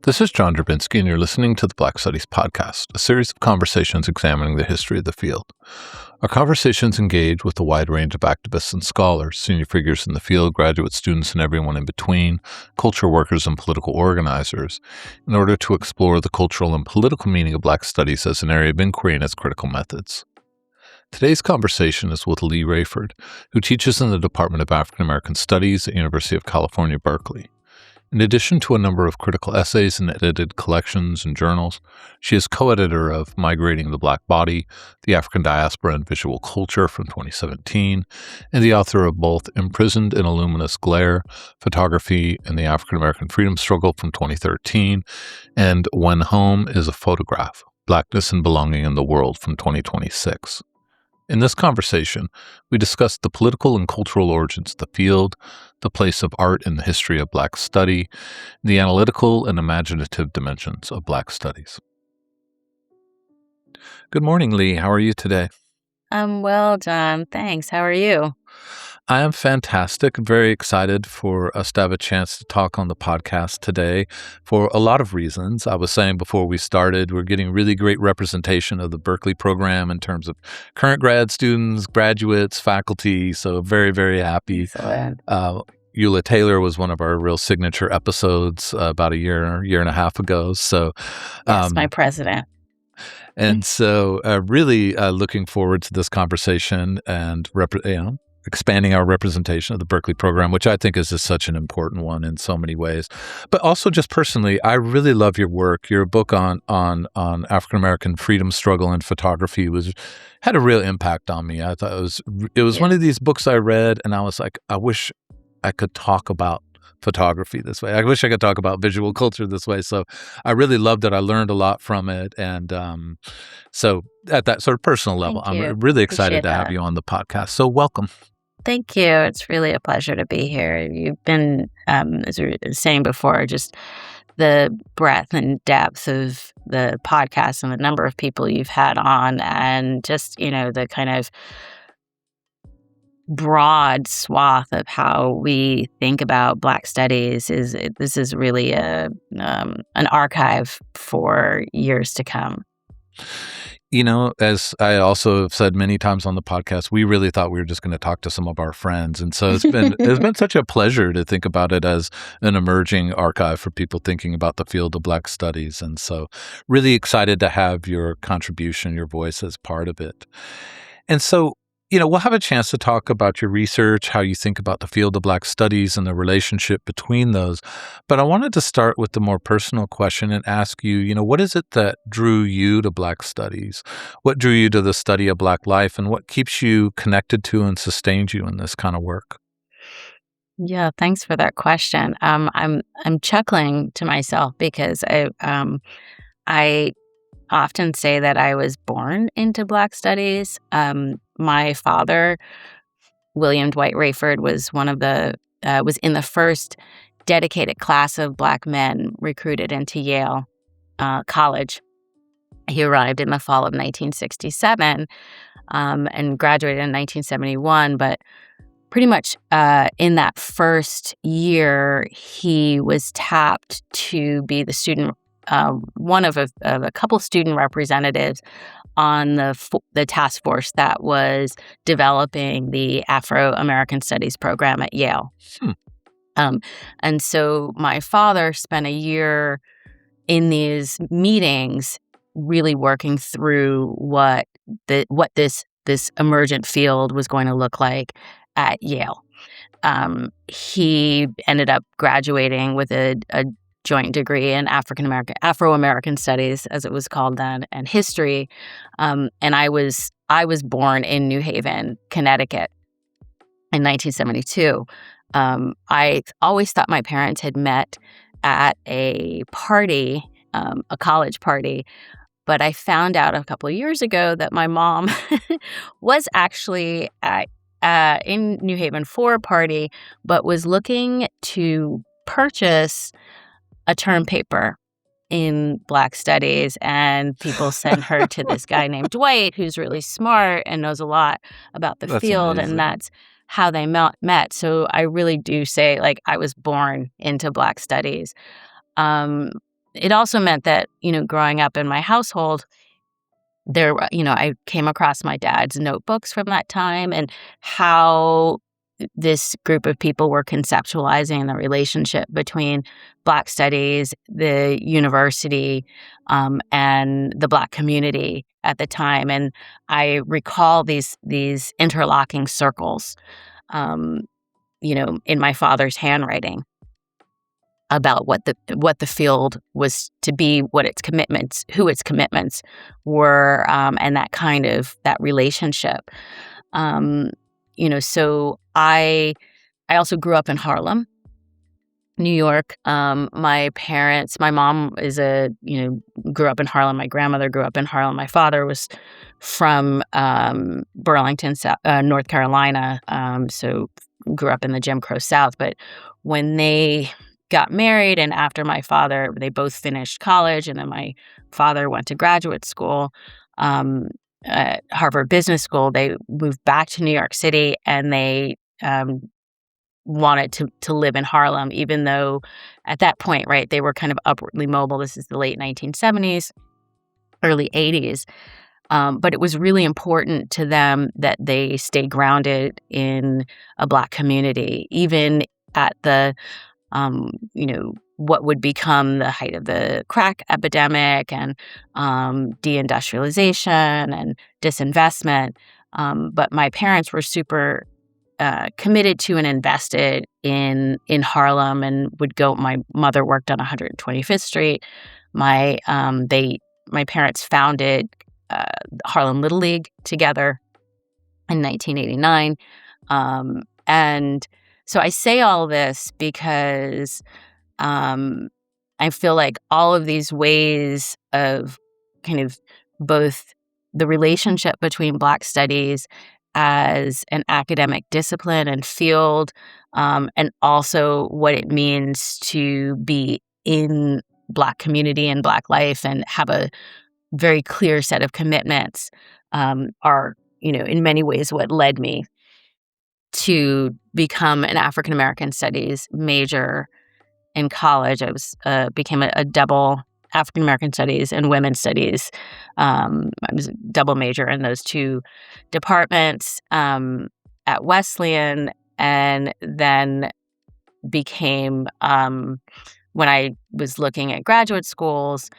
This is John Drabinski, and you're listening to the Black Studies Podcast, a series of conversations examining the history of the field. Our conversations engage with a wide range of activists and scholars, senior figures in the field, graduate students, and everyone in between, culture workers and political organizers, in order to explore the cultural and political meaning of Black studies as an area of inquiry and its critical methods. Today's conversation is with Leigh Raiford, who teaches in the Department of African American Studies at the University of California, Berkeley. In addition to a number of critical essays and edited collections and journals, she is co-editor of Migrating the Black Body, The African Diaspora and Visual Culture from 2017, and the author of both Imprisoned in a Luminous Glare, Photography and the African American Freedom Struggle from 2013, and When Home is a Photograph, Blackness and Belonging in the World from 2026. In this conversation, we discussed the political and cultural origins of the field, the place of art in the history of Black study, the analytical and imaginative dimensions of Black studies. Good morning, Leigh. How are you today? I'm well, John. Thanks. How are you? I am fantastic. Very excited for us to have a chance to talk on the podcast today for a lot of reasons. I was saying before we started, we're getting really great representation of the Berkeley program in terms of current grad students, graduates, faculty. So very, very happy. Eula Taylor was one of our real signature episodes about a year and a half ago. So, yes, my president. And so really looking forward to this conversation and expanding our representation of the Berkeley program, which I think is just such an important one in so many ways. But also just personally, I really love your work. Your book on African-American freedom struggle and photography had a real impact on me. I thought it was one of these books I read, and I was like, I wish I could talk about photography this way. I wish I could talk about visual culture this way. So I really loved it. I learned a lot from it. And so at that sort of personal level, I'm really excited to have you on the podcast. So welcome. Thank you. It's really a pleasure to be here. You've been, as we were saying before, just the breadth and depth of the podcast and the number of people you've had on, and just, the kind of broad swath of how we think about Black studies this is really an archive for years to come. As I also have said many times on the podcast, we really thought we were just going to talk to some of our friends. And so it's been such a pleasure to think about it as an emerging archive for people thinking about the field of Black studies. And so really excited to have your contribution, your voice as part of it. And so, we'll have a chance to talk about your research, how you think about the field of Black studies and the relationship between those. But I wanted to start with the more personal question and ask you, what is it that drew you to Black studies? What drew you to the study of Black life, and what keeps you connected to and sustains you in this kind of work? Yeah, thanks for that question. I'm chuckling to myself because I often say that I was born into Black studies. My father, William Dwight Raiford, was was in the first dedicated class of Black men recruited into Yale College. He arrived in the fall of 1967 and graduated in 1971. But pretty much in that first year, he was tapped to be the student. One of a couple student representatives on the task force that was developing the Afro-American Studies program at Yale. And so my father spent a year in these meetings really working through what this emergent field was going to look like at Yale. He ended up graduating with a joint degree in Afro-American Studies, as it was called then, and history. And I was born in New Haven, Connecticut, in 1972. I always thought my parents had met at a party, a college party, but I found out a couple of years ago that my mom was actually in New Haven for a party, but was looking to purchase a term paper in Black studies, and people sent her to this guy named Dwight, who's really smart and knows a lot about the field, amazing. And that's how they met. So I really do say, I was born into Black studies. it also meant that, growing up in my household, I came across my dad's notebooks from that time and how this group of people were conceptualizing the relationship between Black studies, the university, and the Black community at the time. And I recall these interlocking circles, um, in my father's handwriting about what the field was to be, what its commitments, who its commitments were, and that relationship. So I also grew up in Harlem, New York. My mom grew up in Harlem. My grandmother grew up in Harlem. My father was from Burlington, North Carolina. So grew up in the Jim Crow South. But when they got married, and after they both finished college, and then my father went to graduate school at Harvard Business School, they moved back to New York City, and they wanted to live in Harlem, even though at that point, right, they were kind of upwardly mobile. This is the late 1970s, early 80s. But it was really important to them that they stay grounded in a Black community, even at the what would become the height of the crack epidemic and deindustrialization and disinvestment. But my parents were super committed to and invested in Harlem, and would go. My mother worked on 125th Street. My parents founded Harlem Little League together in 1989, and so I say all this because I feel like all of these ways of kind of both the relationship between Black studies as an academic discipline and field, and also what it means to be in Black community and Black life and have a very clear set of commitments, are, in many ways what led me to become an African American studies major in college. I became a double African American studies and women's studies. I was a double major in those two departments at Wesleyan, and then became, when I was looking at graduate schools,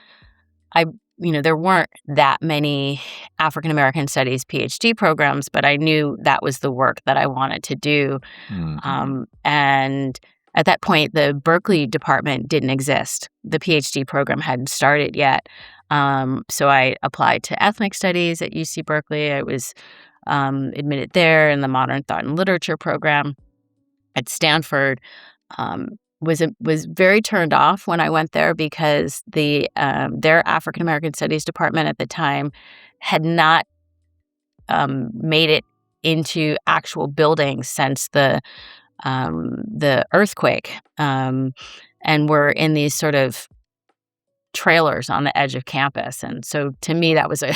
there weren't that many African American studies PhD programs, but I knew that was the work that I wanted to do. And at that point, the Berkeley department didn't exist. The PhD program hadn't started yet. So I applied to ethnic studies at UC Berkeley. I was admitted there in the modern thought and literature program at Stanford. Was very turned off when I went there because their African American Studies department at the time had not made it into actual buildings since the earthquake, and were in these sort of trailers on the edge of campus. And so to me, that was a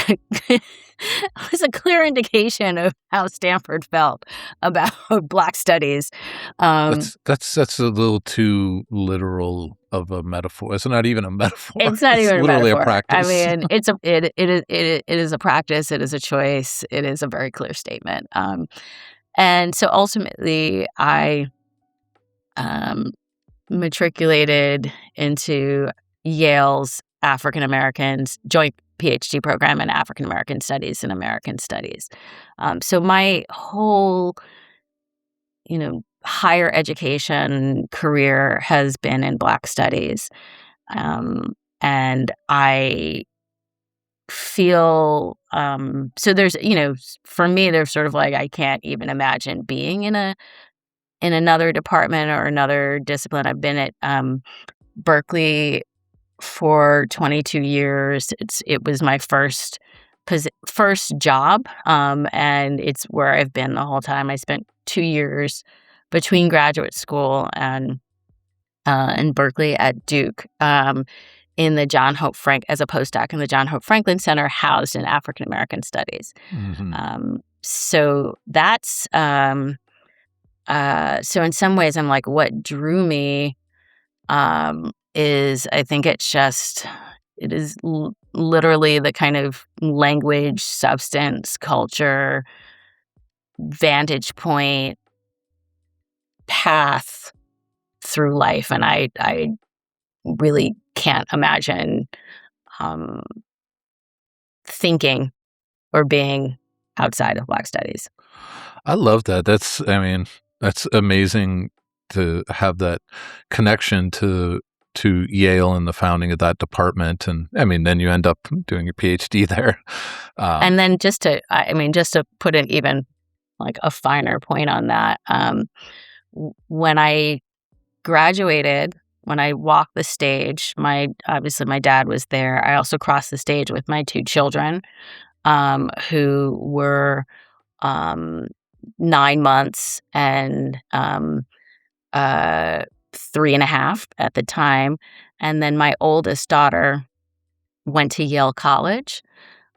was a clear indication of how Stanford felt about Black studies. That's a little too literal of a metaphor. It's not even a metaphor. It's not even literally a metaphor. A practice. I mean, it is a practice. It is a choice. It is a very clear statement. And so ultimately, I matriculated into Yale's African Americans joint PhD program in African American Studies and American Studies. So my whole, higher education career has been in Black studies, and I feel so. There's, for me, there's sort of like I can't even imagine being in another department or another discipline. I've been at Berkeley for 22 years. It was my first job, and it's where I've been the whole time. I spent 2 years between graduate school and in Berkeley at Duke, in the John Hope as a postdoc in the John Hope Franklin Center, housed in African American Studies. So that's so in some ways, I'm like, what drew me is, I think it is literally the kind of language, substance, culture, vantage point, path through life. And I really can't imagine um, thinking or being outside of Black studies. I love that. That's amazing to have that connection to Yale and the founding of that department. And then you end up doing your PhD there. And then just to put it even like a finer point on that, when I graduated, when I walked the stage, obviously my dad was there. I also crossed the stage with my 2 children, who were 9 months and 3.5 at the time. And then my oldest daughter went to Yale College,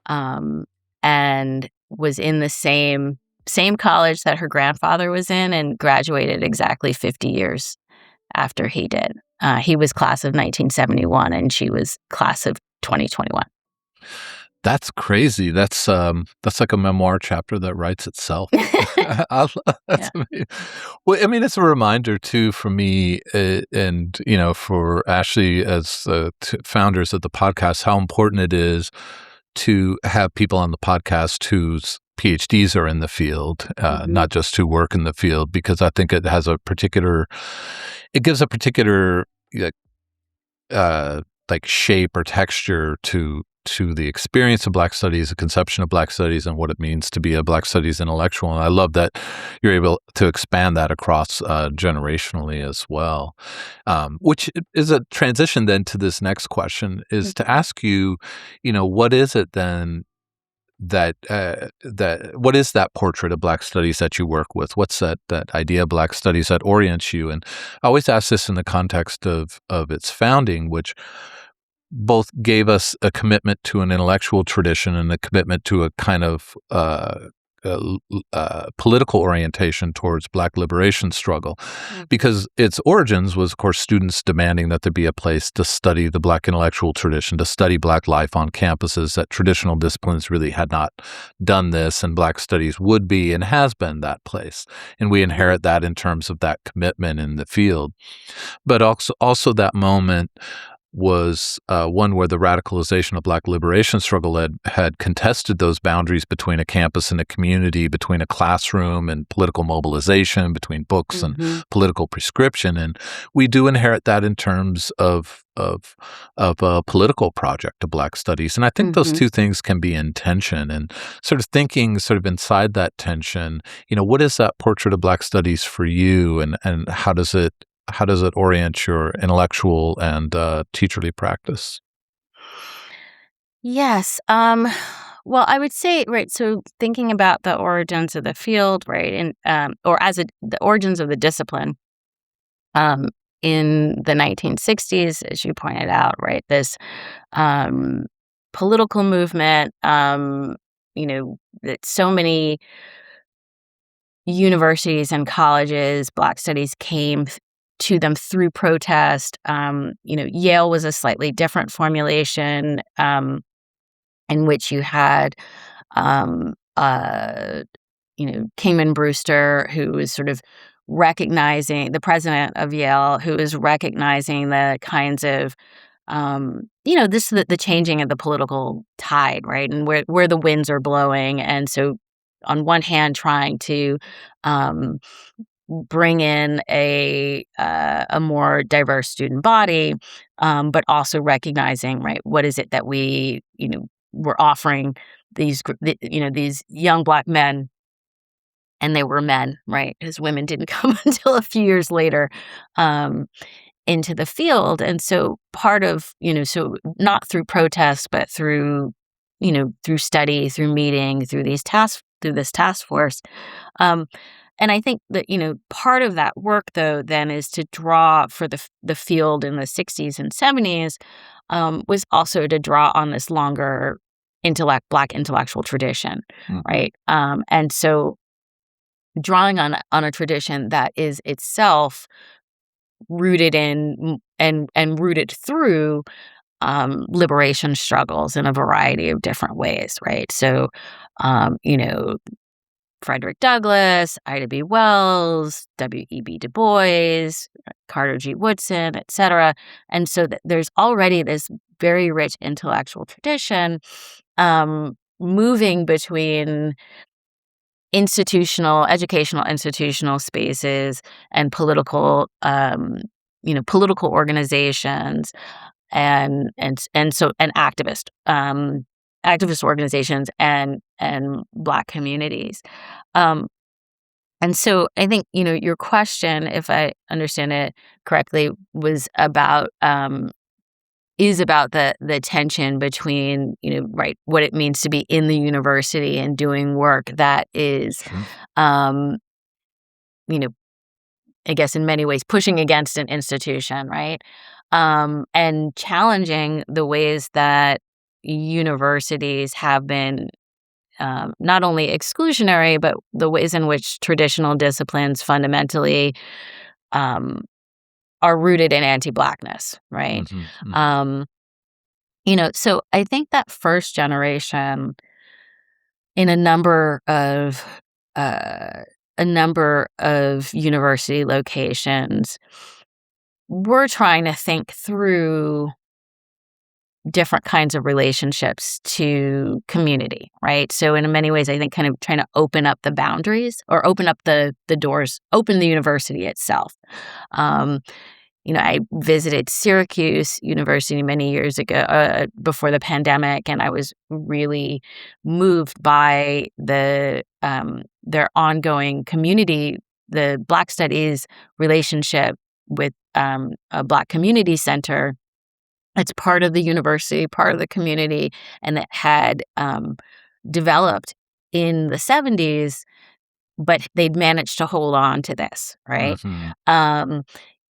and was in the same college that her grandfather was in, and graduated exactly 50 years after he did. He was class of 1971, and she was class of 2021. That's crazy. That's like a memoir chapter that writes itself. That's amazing. Well, it's a reminder too for me, and for Ashley as founders of the podcast, how important it is to have people on the podcast whose PhDs are in the field, not just who work in the field, because I think it gives a particular like shape or texture to the experience of Black studies, the conception of Black studies, and what it means to be a Black studies intellectual. And I love that you're able to expand that across generationally as well, which is a transition then to this next question, is to ask you, what is it then that what is that portrait of Black studies that you work with? What's that idea of Black studies that orients you? And I always ask this in the context of its founding, which both gave us a commitment to an intellectual tradition and a commitment to a kind of political orientation towards Black liberation struggle, because its origins was, of course, students demanding that there be a place to study the Black intellectual tradition, to study Black life on campuses, that traditional disciplines really had not done this, and Black studies would be and has been that place. And we inherit that in terms of that commitment in the field. But also that moment was one where the radicalization of Black liberation struggle had contested those boundaries between a campus and a community, between a classroom and political mobilization, between books and political prescription. And we do inherit that in terms of a political project of Black studies. And I think those two things can be in tension, and sort of thinking sort of inside that tension, what is that portrait of Black studies for you, and how does it orient your intellectual and teacherly practice? Yes. Well, I would say, right, so thinking about the origins of the field, right, and the origins of the discipline, in the 1960s, as you pointed out, right, this political movement, that so many universities and colleges, Black studies came to them through protest. Yale was a slightly different formulation, in which you had, Kingman Brewster, who was sort of recognizing, the president of Yale, who is recognizing the kinds of, the changing of the political tide, right, and where the winds are blowing, and so on one hand, trying to bring in a more diverse student body, but also recognizing, right, what is it that we're offering these young Black men, and they were men, right, because women didn't come until a few years later, into the field. And so part of, so not through protest, but through study, through meeting, through this task force. And I think that, part of that work, though, then is to draw for the field in the 60s and 70s, was also to draw on this longer Black intellectual tradition, right? And so drawing on a tradition that is itself rooted in and rooted through liberation struggles in a variety of different ways, right? So, you know, Frederick Douglass, Ida B. Wells, W.E.B. Du Bois, Carter G. Woodson, et cetera. And so there's already this very rich intellectual tradition moving between educational institutional spaces and political, political organizations and activist organizations and Black communities. Um, and so I think, your question, if I understand it correctly, is about the tension between, right, what it means to be in the university and doing work that is, Sure. you know, I guess in many ways pushing against an institution, right? And challenging the ways that universities have been not only exclusionary, but the ways in which traditional disciplines fundamentally um, are rooted in anti-Blackness, right? Mm-hmm. Um, so I think that first generation in uh, a number of university locations, we're trying to think through different kinds of relationships to community, right? So in many ways, I think kind of trying to open up the boundaries or open up the doors, open the university itself. Um, I visited Syracuse University many years ago, before the pandemic, and I was really moved by their ongoing community, the Black Studies relationship with a Black community center. It's part of the university, part of the community, and that had developed in the 70s, but they'd managed to hold on to this, right? Mm-hmm.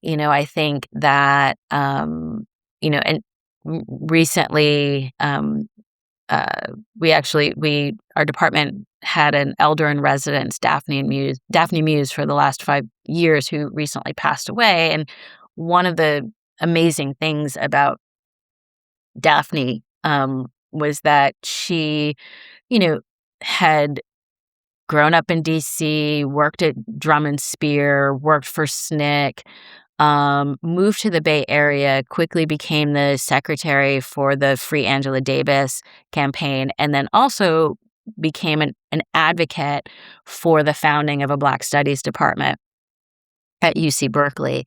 I think that, and recently, our department had an elder in residence, Daphne Muse, for the last 5 years, who recently passed away. And one of the amazing things about Daphne was that she, had grown up in DC, worked at Drum and Spear, worked for SNCC, moved to the Bay Area, quickly became the secretary for the Free Angela Davis campaign, and then also became an advocate for the founding of a Black Studies department at UC Berkeley,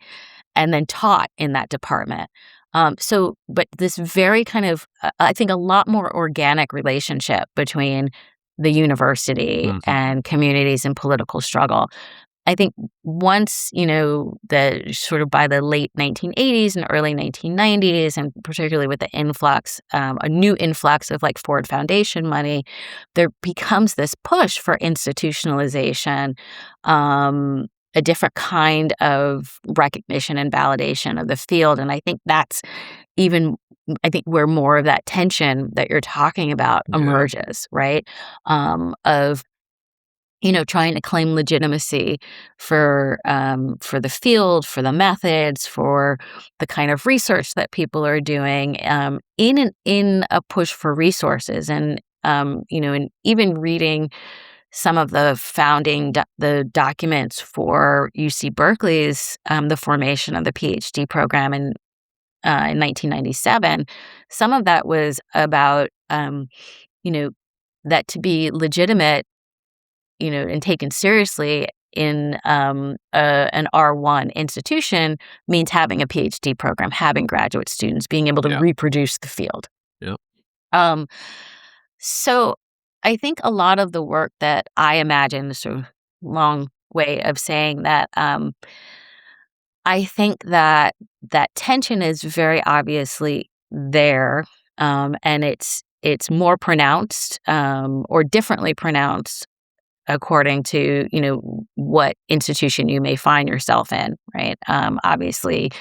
and then taught in that department. But this very kind of, I think, a lot more organic relationship between the university Mm-hmm. and communities and political struggle. I think once, the sort of by the late 1980s and early 1990s, and particularly with the a new influx of like Ford Foundation money, there becomes this push for institutionalization, a different kind of recognition and validation of the field. And I think that's where more of that tension that you're talking about emerges, right? Of trying to claim legitimacy for the field, for the methods, for the kind of research that people are doing, in a push for resources, and and even reading some of the the documents for UC Berkeley's the formation of the PhD program in 1997. Some of that was about that to be legitimate, and taken seriously in an R1 institution means having a PhD program, having graduate students, being able to reproduce the field. Yep. So I think a lot of the work that I imagine, this sort of long way of saying that, I think that tension is very obviously there, and it's more pronounced, or differently pronounced according to, what institution you may find yourself in, right? Obviously,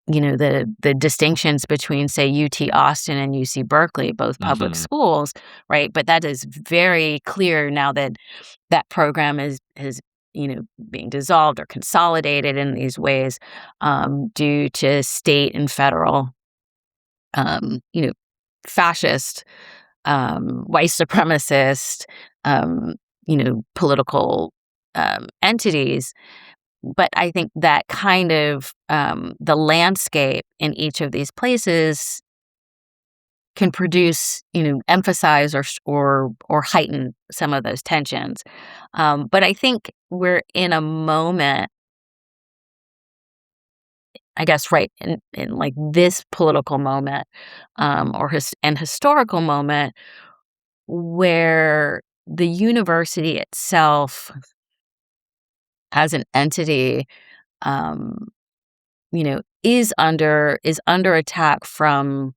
the distinctions between, say, UT Austin and UC Berkeley, both public schools, right? But that is very clear now that that program has being dissolved or consolidated in these ways due to state and federal, fascist, white supremacist, political entities. But I think that kind of the landscape in each of these places can produce, emphasize or heighten some of those tensions. But I think we're in a moment, I guess, right in like this political moment, and historical moment, where the university itself, as an entity, um, is under attack from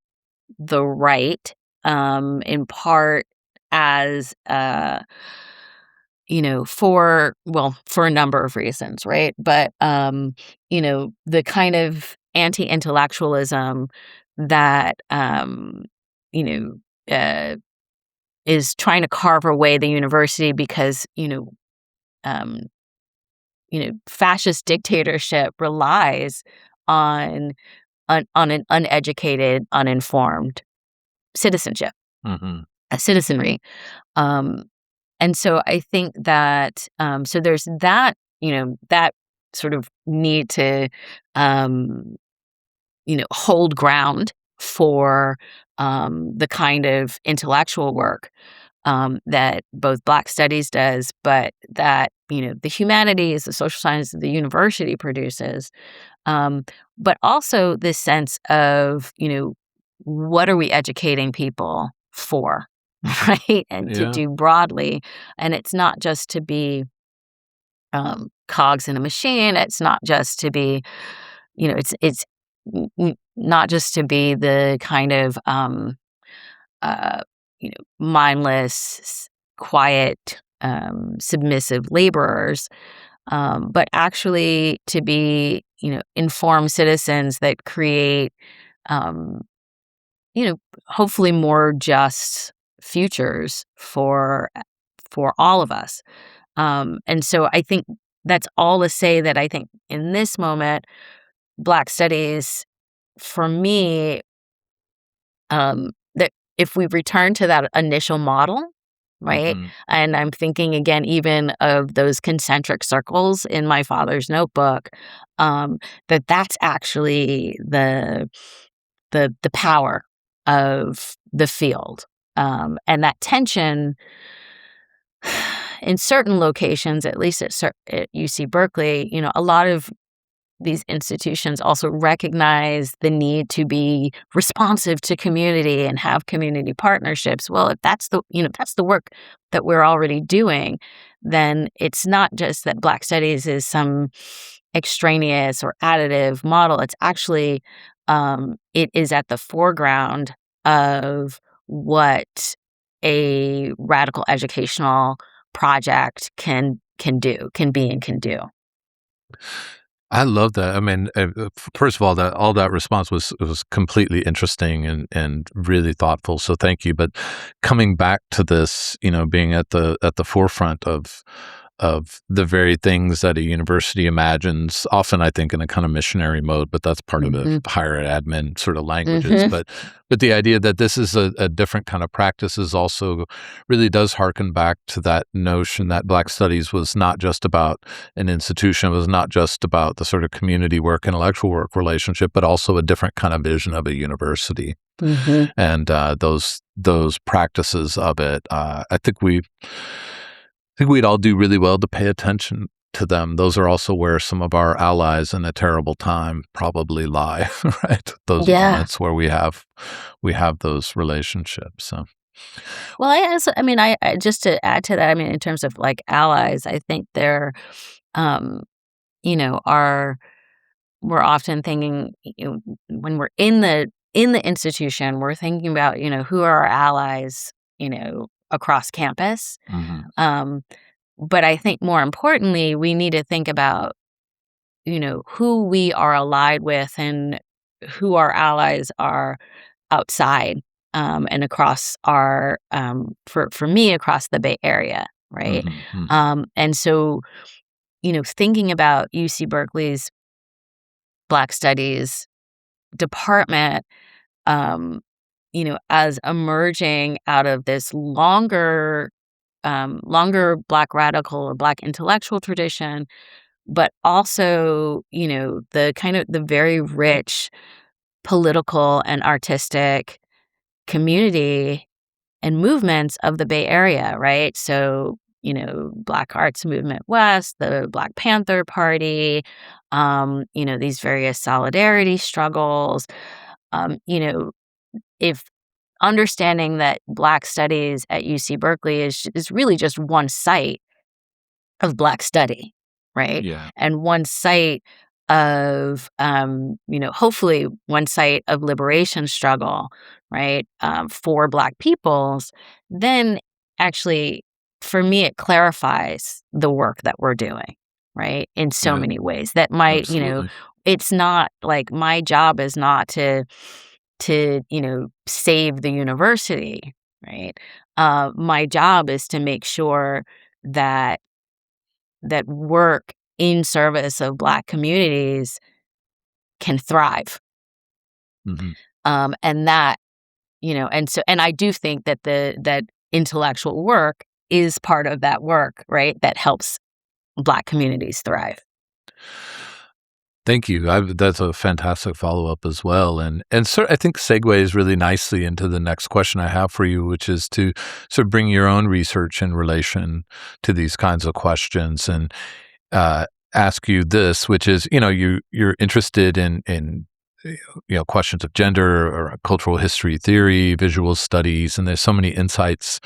the right, in part as for a number of reasons, right? But the kind of anti-intellectualism that you know is trying to carve away the university because um, fascist dictatorship relies on an uneducated, uninformed citizenship, Mm-hmm. a citizenry. Um, and so I think that so there's that, that sort of need to hold ground for the kind of intellectual work that both Black Studies does, but that the humanities, the social sciences, the university produces. But also this sense of what are we educating people for, right? And to Yeah. do broadly, and it's not just to be cogs in a machine. It's not just to be, it's not just to be the kind of uh, mindless, quiet, submissive laborers, but actually to be, informed citizens that create, um, hopefully more just futures for all of us. And so I think that's all to say that I think in this moment, Black Studies, for me, that if we return to that initial model, right? Mm-hmm. And I'm thinking again, even of those concentric circles in my father's notebook, that's actually the power of the field, and that tension in certain locations, at least at UC Berkeley, a lot of these institutions also recognize the need to be responsive to community and have community partnerships. Well, if that's the work that we're already doing, then it's not just that Black Studies is some extraneous or additive model. It's actually it is at the foreground of what a radical educational project can be and can do. I love that. I mean, first of all, that all that response was completely interesting and really thoughtful. So thank you. But coming back to this, being at the forefront of the very things that a university imagines, often I think in a kind of missionary mode, but that's part of the higher ed admin sort of languages. Mhm. But the idea that this is a different kind of practice is also really does harken back to that notion that Black Studies was not just about an institution, it was not just about the sort of community work, intellectual work relationship, but also a different kind of vision of a university. Mhm. And those practices of it, I think we'd all do really well to pay attention to them. Those are also where some of our allies in a terrible time probably lie, right? Those Yeah. moments where we have those relationships. So Well, I just to add to that, in terms of like allies, I think they're, um, are we're often thinking, when we're in the institution, we're thinking about, who are our allies, across campus. mhm. Um, but I think more importantly, we need to think about, who we are allied with and who our allies are outside, and across our for me across the Bay Area, right? Mhm, mhm. And so thinking about UC Berkeley's Black Studies department, as emerging out of this longer Black radical or Black intellectual tradition, but also, the very rich political and artistic community and movements of the Bay Area, right? So, Black Arts Movement West, the Black Panther Party, these various solidarity struggles. If understanding that Black studies at UC Berkeley is really just one site of Black study, right? Yeah. And one site of, hopefully one site of liberation struggle, right, for Black peoples, then actually, for me, it clarifies the work that we're doing, right, in so Yeah. many ways that might, Absolutely. it's not like my job is not to save the university, right? My job is to make sure that work in service of Black communities can thrive. Hmm. And that, and I do think that that intellectual work is part of that work, right? That helps Black communities thrive. Thank you. That's a fantastic follow-up as well, and I think segues really nicely into the next question I have for you, which is to sort of bring your own research in relation to these kinds of questions, and ask you this, which is, you're interested in questions of gender or cultural history theory, visual studies, and there's so many insights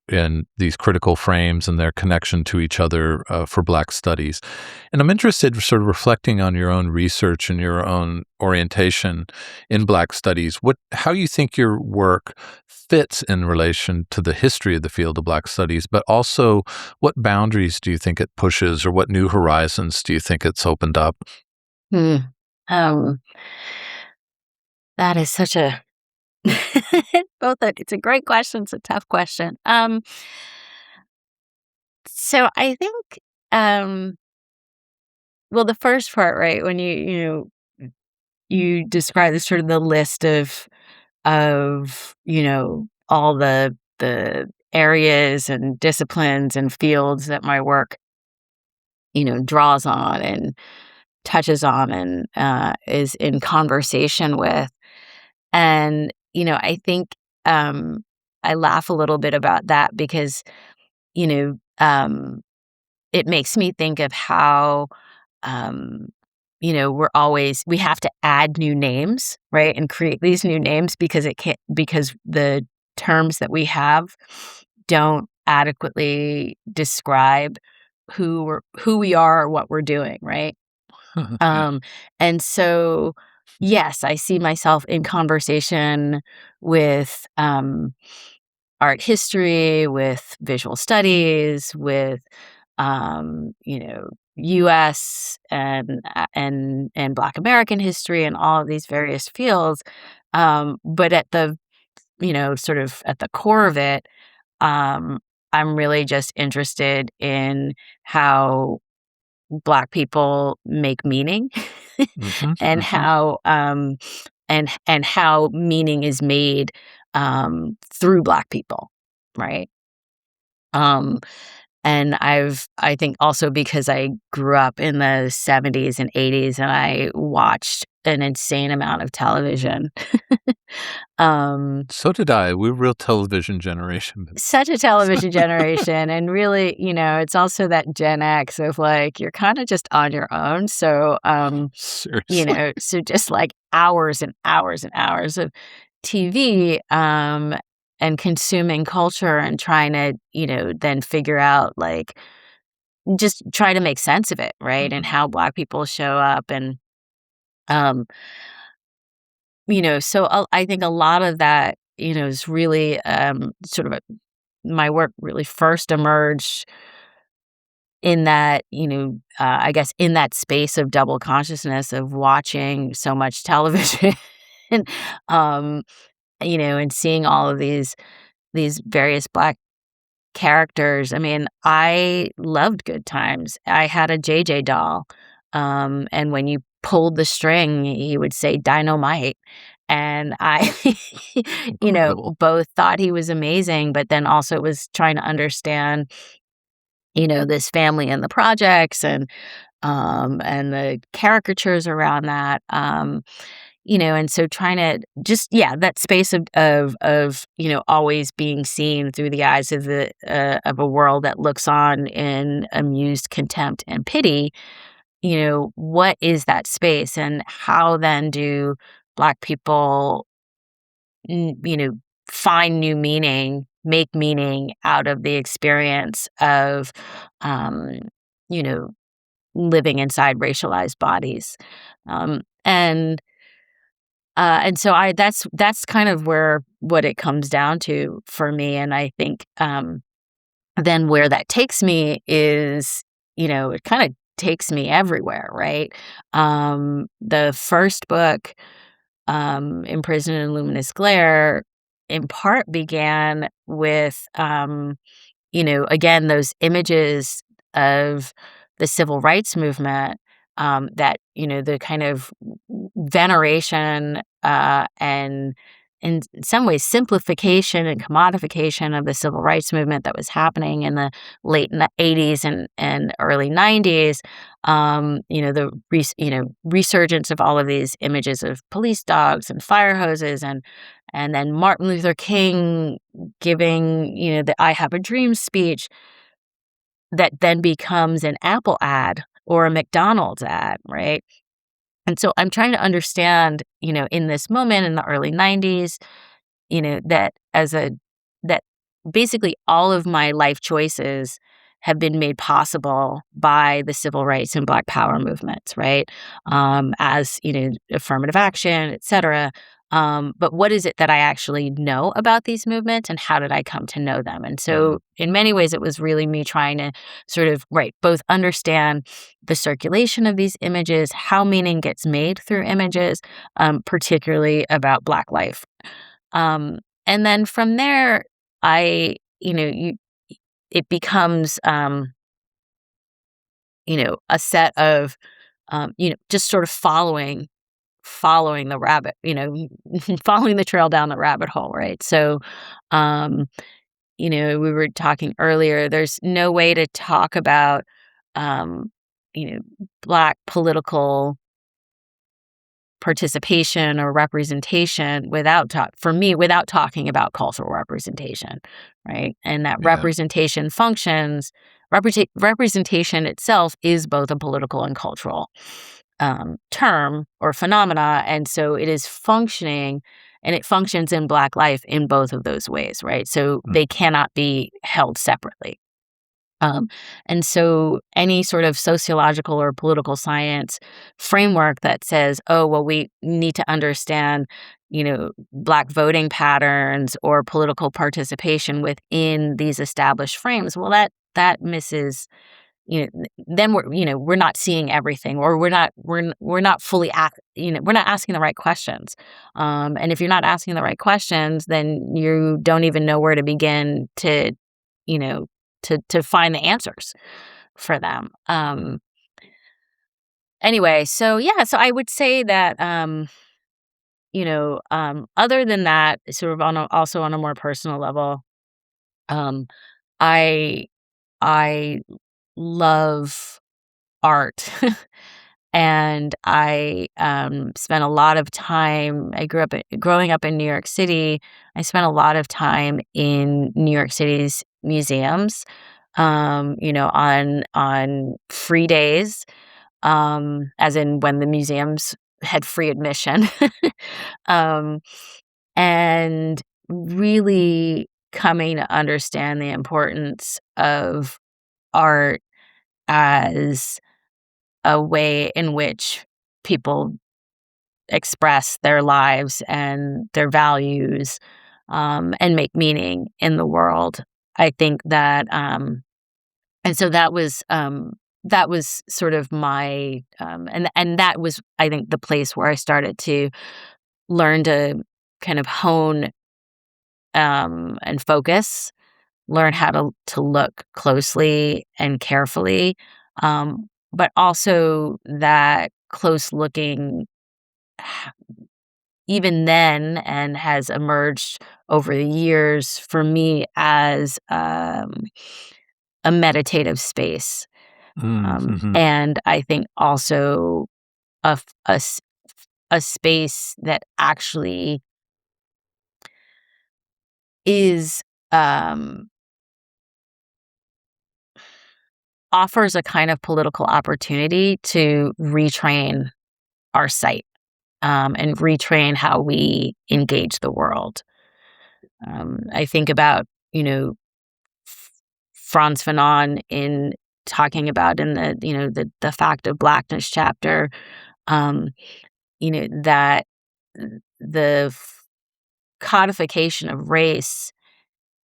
in these critical frames and their connection to each other for Black studies. And I'm interested in sort of reflecting on your own research and your own orientation in Black studies, how you think your work fits in relation to the history of the field of Black studies, but also what boundaries do you think it pushes, or what new horizons do you think it's opened up? Hmm. Um, that is such a it's a great question. It's a tough question. So I think, um, well, the first part, right, when you describe the sort of the list of all the areas and disciplines and fields that my work draws on and touches on and is in conversation with. And I think, I laugh a little bit about that because you know it makes me think of how, um, we have to add new names, right? And create these new names because because the terms that we have don't adequately describe who we are or what we're doing, right? Yeah. And so, yes, I see myself in conversation with, art history, with visual studies, with, U.S. and Black American history and all of these various fields. But at the sort of at the core of it, um, I'm really just interested in how Black people make meaning Hmm. and Hmm. how and how meaning is made through Black people, right? Um and I think also because I grew up in the 70s and 80s and I watched an insane amount of television. um So did I. We're real television generation. Such a television generation, and really, it's also that Gen X of like you're kind of just on your own. So Seriously. so just like hours and hours and hours of TV, and consuming culture and trying to, then figure out like just try to make sense of it, right? And how Black people show up and um so I think a lot of that, is really sort of my work really first emerged in that, I guess in that space of double consciousness of watching so much television and, um, and seeing all of these various Black characters, I mean, I loved Good Times. I had a JJ doll, and when you pulled the string, he would say dynamite. And I, Incredible. both thought he was amazing, but then also was trying to understand, this family and the projects and the caricatures around that. And so trying to just, yeah, that space of always being seen through the eyes of a world that looks on in amused contempt and pity. What is that space, and how then do Black people, n- you know, find new meaning, make meaning out of the experience of, um, you know, living inside racialized bodies, um, and and so that's kind of where what it comes down to for me, and I think then where that takes me is, it kind of takes me everywhere, right? The first book, Imprisoned in Luminous Glare, in part began with, again, those images of the civil rights movement, that, the kind of veneration, and in some ways simplification and commodification of the civil rights movement that was happening in the late 80s and early 90s. Resurgence of all of these images of police dogs and fire hoses, and then Martin Luther King giving, the I Have a Dream speech that then becomes an Apple ad or a McDonald's ad, right? And so I'm trying to understand, in this moment in the early 90s, that that basically all of my life choices have been made possible by the civil rights and Black Power movements, right? As, affirmative action, et cetera. But what is it that I actually know about these movements, and how did I come to know them? And Mhm. so in many ways, it was really me trying to sort of, right, both understand the circulation of these images, how meaning gets made through images, particularly about Black life. And then from there, I, it becomes, a set of, just sort of following the rabbit, following the trail down the rabbit hole, right? So, um, we were talking earlier, there's no way to talk about, um, Black political participation or representation without talking about cultural representation, right? And that Yeah. representation itself is both a political and cultural, term or phenomena, and so it is functioning, and it functions in Black life in both of those ways, right? So Mm. they cannot be held separately. Um, and so any sort of sociological or political science framework that says, oh, well, we need to understand, Black voting patterns or political participation within these established frames, well, that misses, then we're not seeing everything, or we're not fully we're not asking the right questions. And if you're not asking the right questions, then you don't even know where to begin to, you know, to find the answers for them. Anyway, so yeah, so I would say that, other than that, sort of also on a more personal level, um, I I love art. And I, spent a lot of time. Growing up in New York City, I spent a lot of time in New York City's museums, on free days, as in when the museums had free admission. um, and really coming to understand the importance of art as a way in which people express their lives and their values, and make meaning in the world. I think that, and so that was sort of my, and that was, I think, the place where I started to learn to kind of hone, and focus, learn how to look closely and carefully, but also that close looking even then and has emerged over the years for me as a meditative space. Mm-hmm. And I think also a, f- a s- a space that actually is offers a kind of political opportunity to retrain our sight, and retrain how we engage the world. I think about, F- Franz Fanon in talking about in the fact of blackness chapter, um, that the codification of race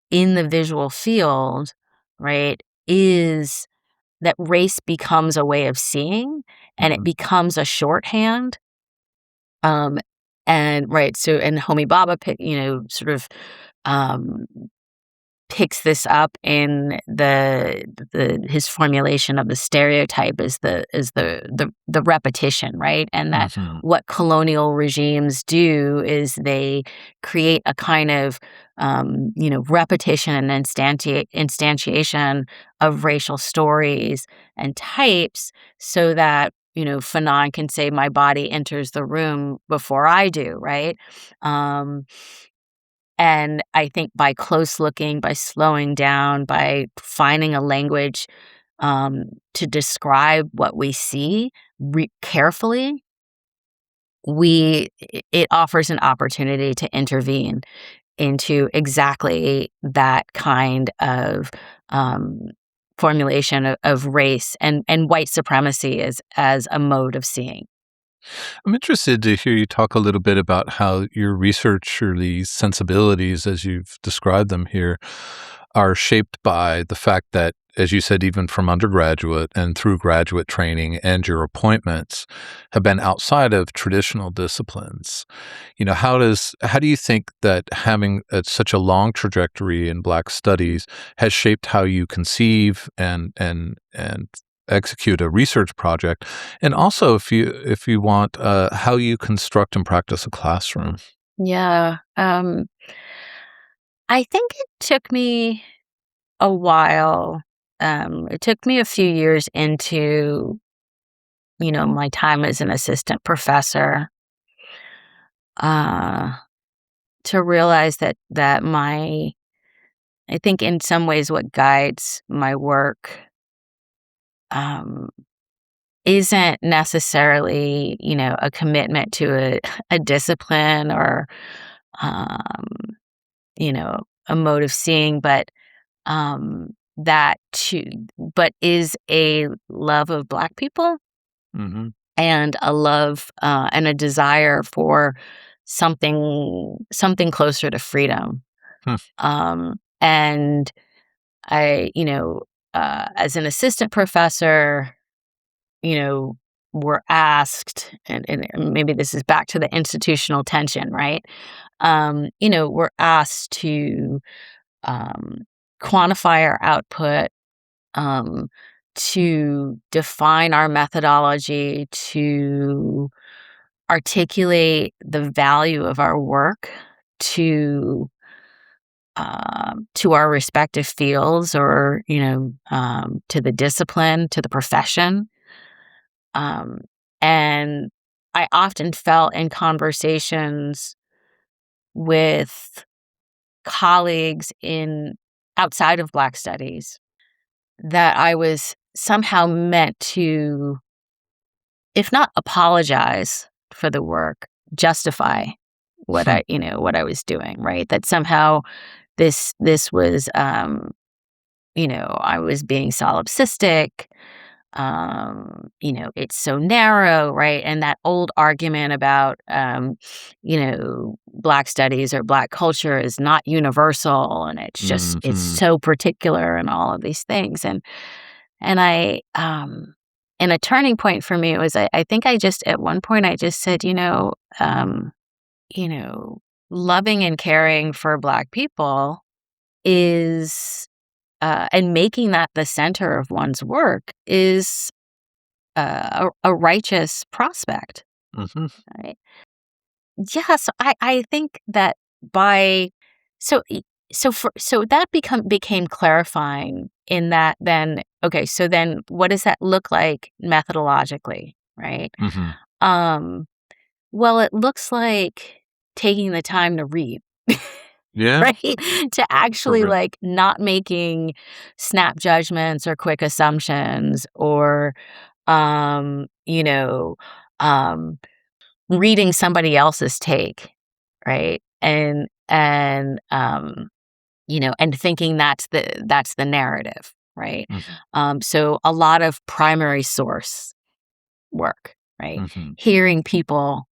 in the visual field, right, is that race becomes a way of seeing and it Mm-hmm. becomes a shorthand. Um, and right, so and Homi Bhabha, sort of um, picks this up in the his formulation of the stereotype is the repetition, right? And that Mm-hmm. what colonial regimes do is they create a kind of repetition and instantiation of racial stories and types, so that Fanon can say my body enters the room before I do, right? Um, and I think by close looking, by slowing down, by finding a language, to describe what we see carefully, it offers an opportunity to intervene into exactly that kind of um, formulation of race and white supremacy as a mode of seeing. I'm interested to hear you talk a little bit about how your researcherly sensibilities, as you've described them here, are shaped by the fact that, as you said, even from undergraduate and through graduate training and your appointments have been outside of traditional disciplines. How do you think that having such a long trajectory in Black studies has shaped how you conceive and execute a research project, and also if you want, how you construct and practice a classroom? Yeah. I think it took me a while. It took me a few years into, my time as an assistant professor, uh, to realize that I think in some ways what guides my work, um, isn't necessarily, a commitment to a discipline or, um, a mode of seeing, that too, but is a love of Black people Mhm. and a love, and a desire for something closer to freedom. Hmm. And I, as an assistant professor, you know, we're asked, and maybe this is back to the institutional tension, right? We're asked to um, quantify our output, um, to define our methodology, to articulate the value of our work to our respective fields, or to the discipline, to the profession. Um, and I often felt in conversations with colleagues in outside of Black studies that I was somehow meant to, if not apologize for the work, justify Hmm. what I was doing, right? That somehow this was, I was being solipsistic. It's so narrow, right? And that old argument about, Black studies or Black culture is not universal, and it's Mhm. so particular, and all of these things. And and a turning point for me was I think I just at one point I just said, you know, loving and caring for Black people is and making that the center of one's work is a righteous prospect, Mm-hmm. right? Yeah, so I think that by so e so that became clarifying in that then, okay, so then what does that look like methodologically, right? Mm-hmm. Um, well, it looks like taking the time to read, Yeah, right? To for actually, real. like, not making snap judgments or quick assumptions or, you know, um reading somebody else's take, right? And thinking that's the narrative, right? Mm-hmm. So a lot of primary source work, right? Mm-hmm. Hearing people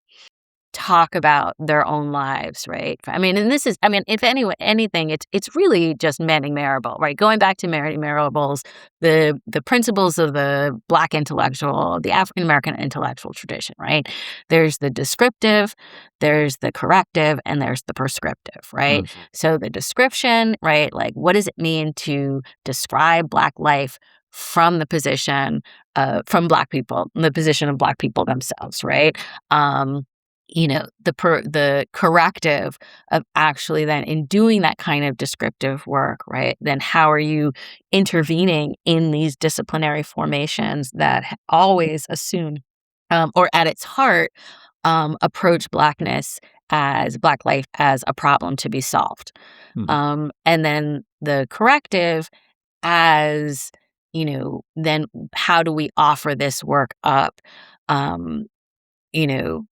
talk about their own lives, right? I mean, and this is, I mean, if anything, it's really just Manning Marable, right? Going back to Manning Marable's the principles of the Black intellectual, the African American intellectual tradition, right? There's the descriptive, there's the corrective, and there's the prescriptive, right? Mm-hmm. So the description, right? Like, what does it mean to describe Black life from the position from Black people, the position of Black people themselves, right? Um, the corrective of actually then in doing that kind of descriptive work, right? Then how are you intervening in these disciplinary formations that always assume, or at its heart, approach Black life as a problem to be solved. Mm-hmm. And then the corrective as, then how do we offer this work up, um, you know,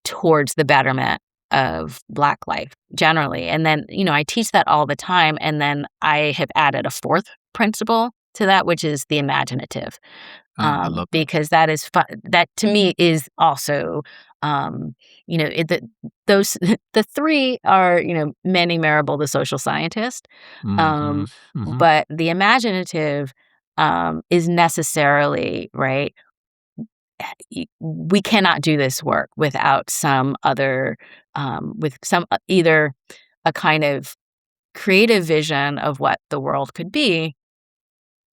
towards the betterment of Black life generally. And then, I teach that all the time. And then I have added a fourth principle to that, which is the imaginative, I love that. because that is that to me is also, those the three are, Manning Marable, the social scientist, Mm-hmm. um, Mm-hmm. but the imaginative is necessarily right. We cannot do this work without some other, with some either a kind of creative vision of what the world could be,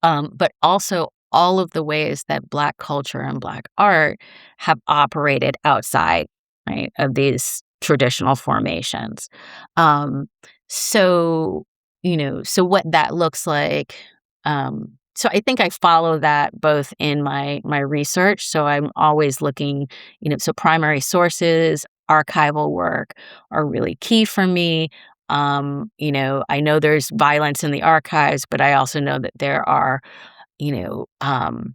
but also all of the ways that Black culture and Black art have operated outside, right, of these traditional formations. Um, so, so what that looks like. So I think I follow that both in my research. So I'm always looking, so primary sources, archival work are really key for me. I know there's violence in the archives, but I also know that there are, you know, um,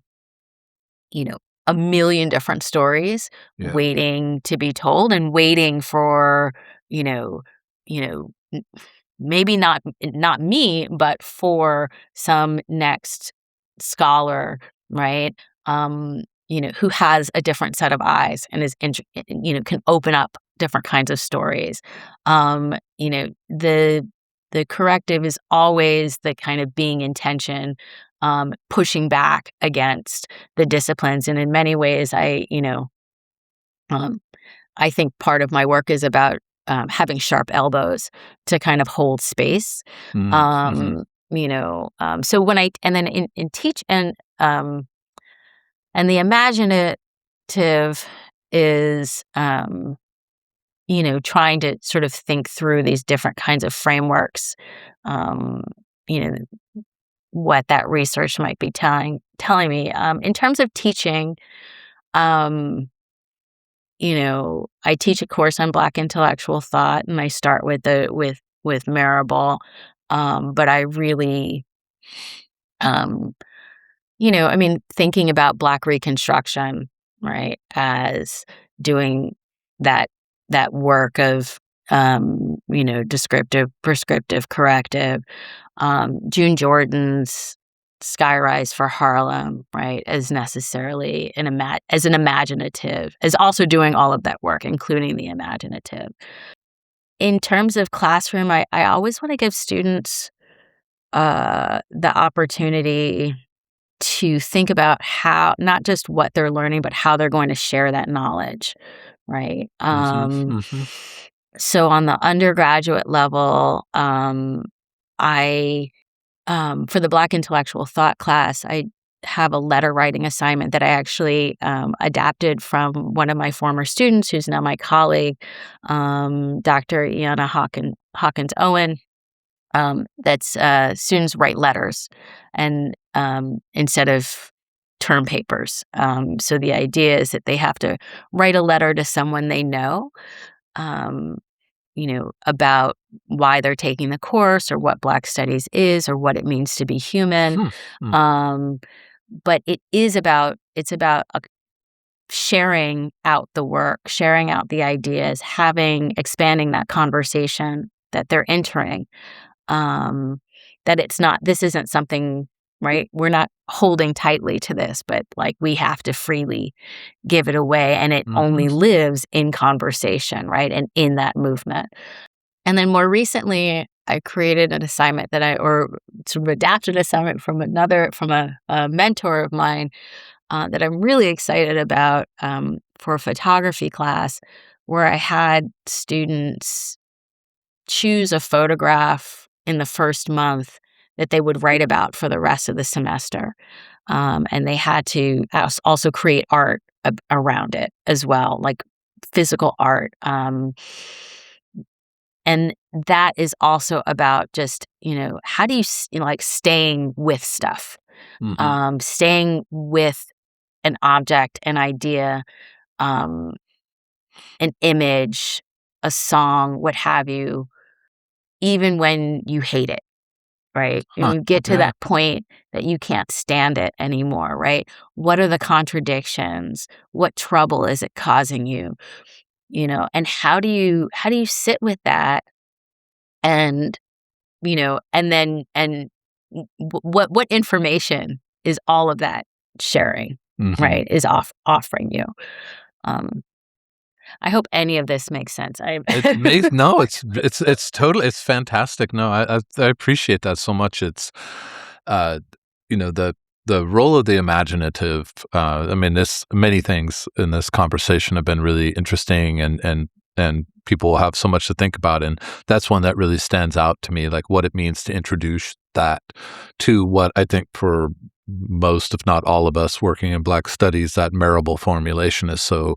you know, a million different stories Yeah. waiting to be told and waiting for, you know, you know, n- maybe not me, but for some next scholar, right? Who has a different set of eyes and can open up different kinds of stories. The corrective is always the kind of being in tension, pushing back against the disciplines. And in many ways, um, I think part of my work is about having sharp elbows to kind of hold space. Mm-hmm. So when I and then in teach and the imaginative is trying to sort of think through these different kinds of frameworks. Um, you know, what that research might be telling me. In terms of teaching, um, I teach a course on Black intellectual thought, and I start with Marable, but I really, um, thinking about Black Reconstruction, right, as doing that work of descriptive, prescriptive, corrective. June Jordan's Skyrise for Harlem, right, as necessarily as an imaginative, as also doing all of that work, including the imaginative. In terms of classroom, I always want to give students the opportunity to think about how, not just what they're learning, but how they're going to share that knowledge, right? Mm-hmm. Mm-hmm. So on the undergraduate level, I for the Black intellectual thought class, I have a letter writing assignment that I actually adapted from one of my former students, who's now my colleague, Dr. Iana Hawkins Owen. That's students write letters, and instead of term papers. So the idea is that they have to write a letter to someone they know. Um, about why they're taking the course or what Black Studies is or what it means to be human. Hmm. Um, but it's about sharing out the work, sharing out the ideas, expanding that conversation that they're entering. That this isn't something, right? We're not holding tightly to this, but like we have to freely give it away, and it Hmm. only lives in conversation, right? And in that movement. And then more recently, I created an assignment or sort of adapted an assignment from a mentor of mine that I'm really excited about for a photography class, where I had students choose a photograph in the first month that they would write about for the rest of the semester. And they had to also create art around it as well, like physical art. And that is also about just, how do like staying with stuff, Hmm. staying with an object, an idea, um, an image, a song, what have you, even when you hate it, right? When Huh. you get to Okay. that point that you can't stand it anymore, right? What are the contradictions? What trouble is it causing you? And how do you sit with that, and what information is all of that sharing, Hmm. right? Is offering you. Um, I hope any of this makes sense. I It makes no, it's totally it's fantastic. No, I appreciate that so much. It's uh the role of the imaginative. I mean, this many things in this conversation have been really interesting, and people have so much to think about, and that's one that really stands out to me, like what it means to introduce that to what I think for most, if not all of us working in Black studies, that Marable formulation is so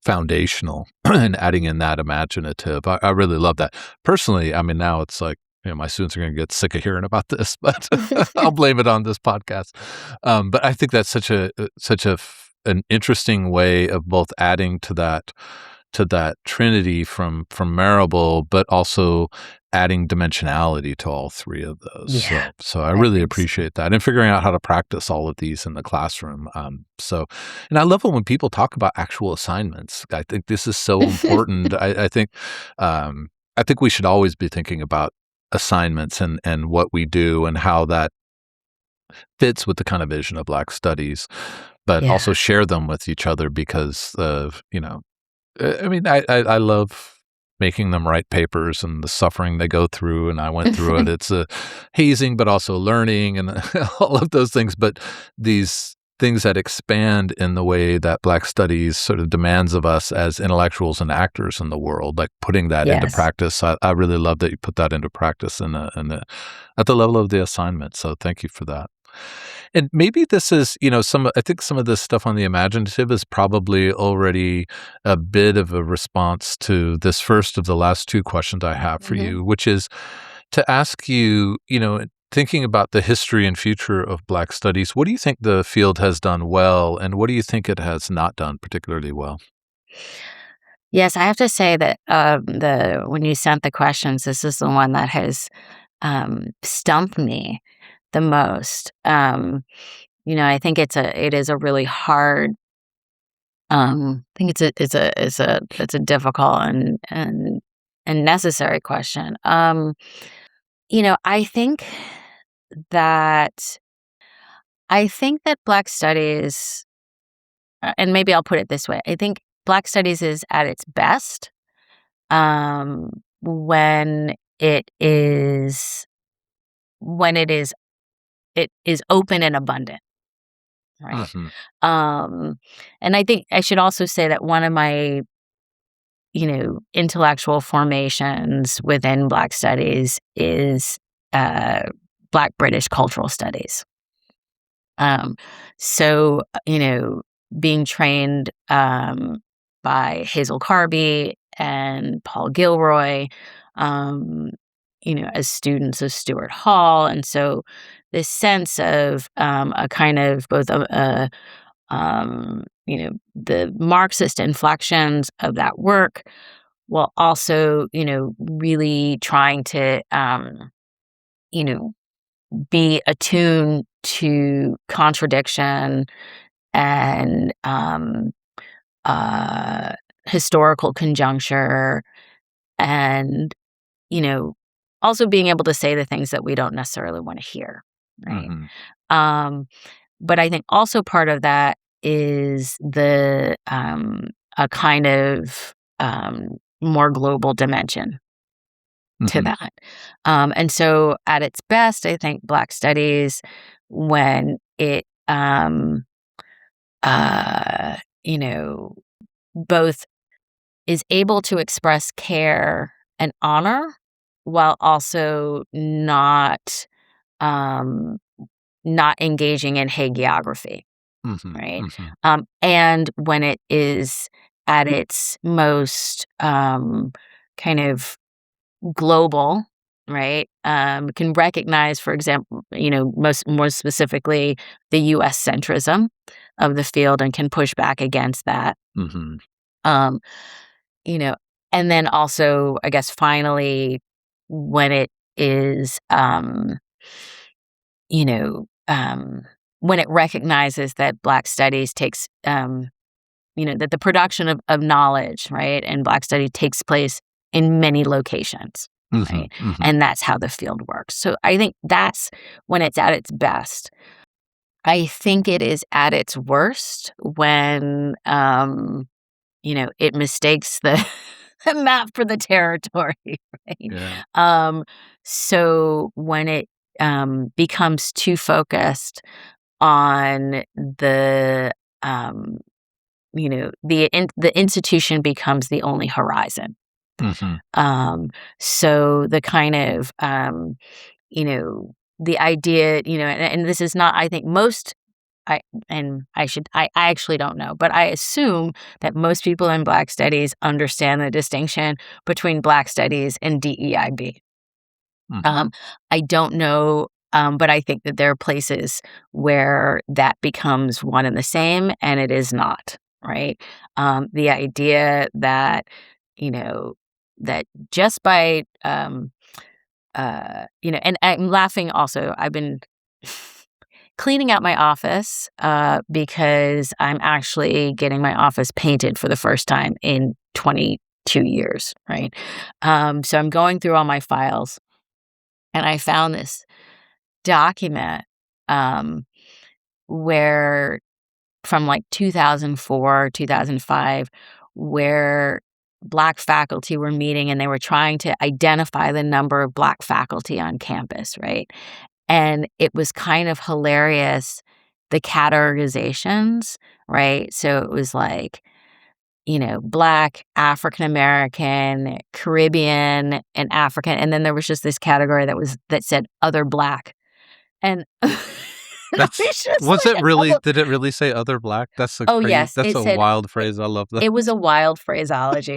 foundational and adding in that imaginative. I really love that. Personally, I mean, now it's like, my students are going to get sick of hearing about this, but I'll blame it on this podcast. But I think that's an interesting way of both adding to that trinity from Marable, but also adding dimensionality to all three of those. Yeah, So I I really think so. appreciate that, and figuring out how to practice all of these in the classroom. And I love it when people talk about actual assignments. I think this is so important. I think we should always be thinking about assignments and what we do and how that fits with the kind of vision of Black studies, but Yeah. also share them with each other because of, I mean, I love making them write papers and the suffering they go through, and I went through it. It's a hazing, but also learning and all of those things. But these things that expand in the way that Black studies sort of demands of us as intellectuals and actors in the world, like putting that into Yes. practice. I really love that you put that into practice at the level of the assignment. So thank you for that. And maybe this is, I think some of this stuff on the imaginative is probably already a bit of a response to this first of the last two questions I have for Mhm. you, which is to ask you, thinking about the history and future of Black studies, what do you think the field has done well, and what do you think it has not done particularly well? Yes, I have to say that the when you sent the questions, this is the one that has stumped me the most. I think it is a really hard. I think it's a difficult and necessary question. I think that Black studies, and maybe I'll put it this way: I think Black studies is at its best when it is open and abundant, right? Hmm. Um, and I think I should also say that one of my, intellectual formations within Black studies is Black British cultural studies. So, being trained by Hazel Carby and Paul Gilroy, um, as students of Stuart Hall. And so this sense of a kind of both the Marxist inflections of that work, while also, really trying to, be attuned to contradiction and historical conjuncture, and also being able to say the things that we don't necessarily want to hear, right? um but I think also part of that is the a kind of more global dimension to that. And so at its best, I think Black Studies, when it uh you know both is able to express care and honor, while also um, not engaging in hagiography, right? And when it is at its most kind of global, right? Can recognize, for example, most more specifically, the U.S. centrism of the field, and can push back against that. Um, you know, and then also, I guess, finally, when it is, you know, um, when it recognizes that Black studies takes, that the production of knowledge, right, and Black study takes place in many locations, right, and that's how the field works. So I think that's when it's at its best. I think it is at its worst when, it mistakes the the map for the territory, right? Yeah. So when it becomes too focused on um, the institution becomes the only horizon. So the kind of you know, the idea, and this is not, I think most, I actually don't know, but I assume that most people in Black studies understand the distinction between Black studies and DEIB. I don't know, but I think that there are places where that becomes one and the same, and it is not, right? The idea that, you know, that just by, and I'm laughing also. I've been cleaning out my office because I'm actually getting my office painted for the first time in 22 years, right? So I'm going through all my files, and I found this document um, where from like 2004, 2005, where Black faculty were meeting, and they were trying to identify the number of Black faculty on campus, right? And it was kind of hilarious, the categorizations, right? So it was like, Black, African American, Caribbean, and African. And then there was just this category that said other Black. And That's it's just was like, it really? Did it really say other Black? That's a oh crazy. yes, That's it a said wild phrase. I love that. it was a wild phraseology.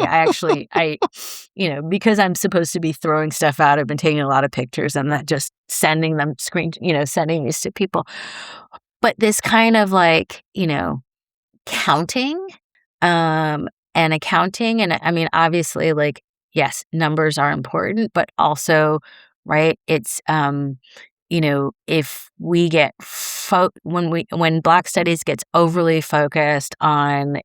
Because I'm supposed to be throwing stuff out, I've been taking a lot of pictures and that just sending them sending these to people. But this kind of like, counting, and accounting. And I mean, obviously, like, yes, numbers are important, but also, right, it's, if we get when Black studies gets overly focused on,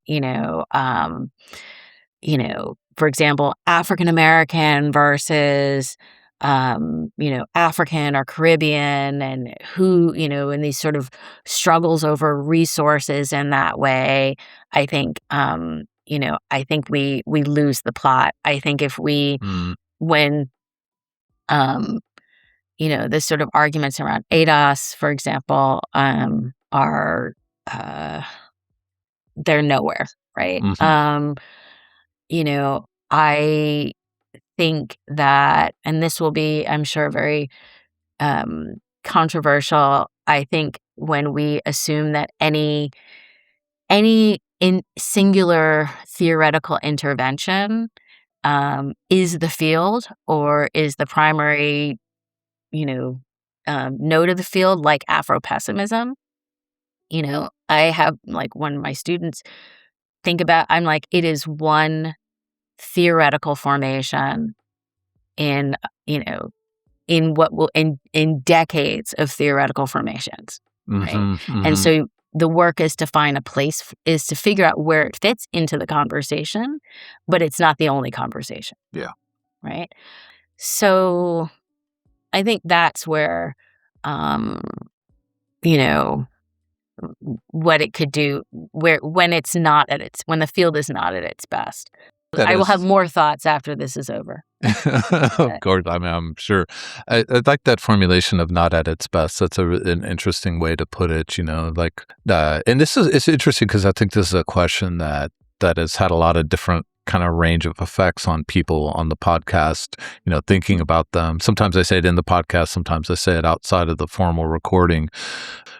for example, African American versus, African or Caribbean, and who, and these sort of struggles over resources in that way, I think, I think we lose the plot. I think if when, um, this sort of arguments around ADOS, for example, are, uh, they're nowhere, right? I think that, and this will be, I'm sure, very controversial, I think, when we assume that any in singular theoretical intervention is the field or is the primary, you know, node of the field, like Afro-pessimism. I have, like, when my students think about, I'm like, it is one theoretical formation in, in what will in decades of theoretical formations, right? Hmm. And Hmm. so the work is to find a place, is to figure out where it fits into the conversation, but it's not the only conversation, Yeah. right? So I think that's where, um, you know, what it could do, where when when the field is not at its best. That I will have is. more thoughts after this is over. Of course, I mean, I'm sure. I like that formulation of "not at its best." That's an interesting way to put it. Like, and it's interesting because I think this is a question that has had a lot of different kind of range of effects on people on the podcast. Thinking about them. Sometimes I say it in the podcast. Sometimes I say it outside of the formal recording.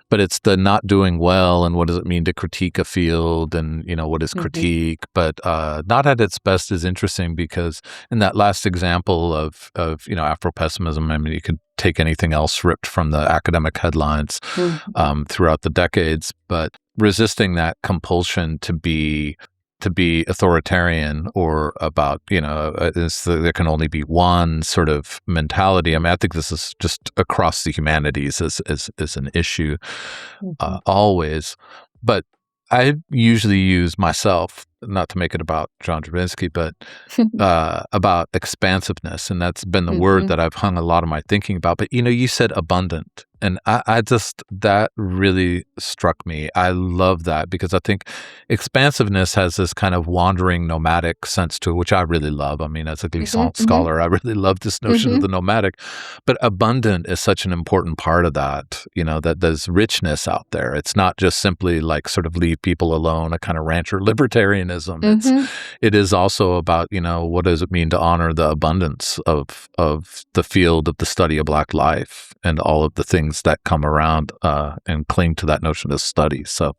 But it's the not doing well, and what does it mean to critique a field, and what is Mhm. critique. But not at its best is interesting because in that last example of Afro-pessimism, I mean, you could take anything else ripped from the academic headlines Mhm. throughout the decades, but resisting that compulsion to be authoritarian or about, there can only be one sort of mentality. I mean, I think this is just across the humanities is an issue Mhm. always. But I usually use myself, not to make it about John Drabinski, but about expansiveness. And that's been the word Mhm. that I've hung a lot of my thinking about. But, you said abundant. And I just, that really struck me. I love that because I think expansiveness has this kind of wandering nomadic sense to it, which I really love. I mean, as a Mhm. Glissant Mhm. scholar, I really love this notion of Mhm. the nomadic. But abundant is such an important part of that, that there's richness out there. It's not just simply like sort of leave people alone, a kind of rancher libertarianism. Mhm. It is also about, what does it mean to honor the abundance of the field of the study of Black life and all of the things that come around and cling to that notion of study. So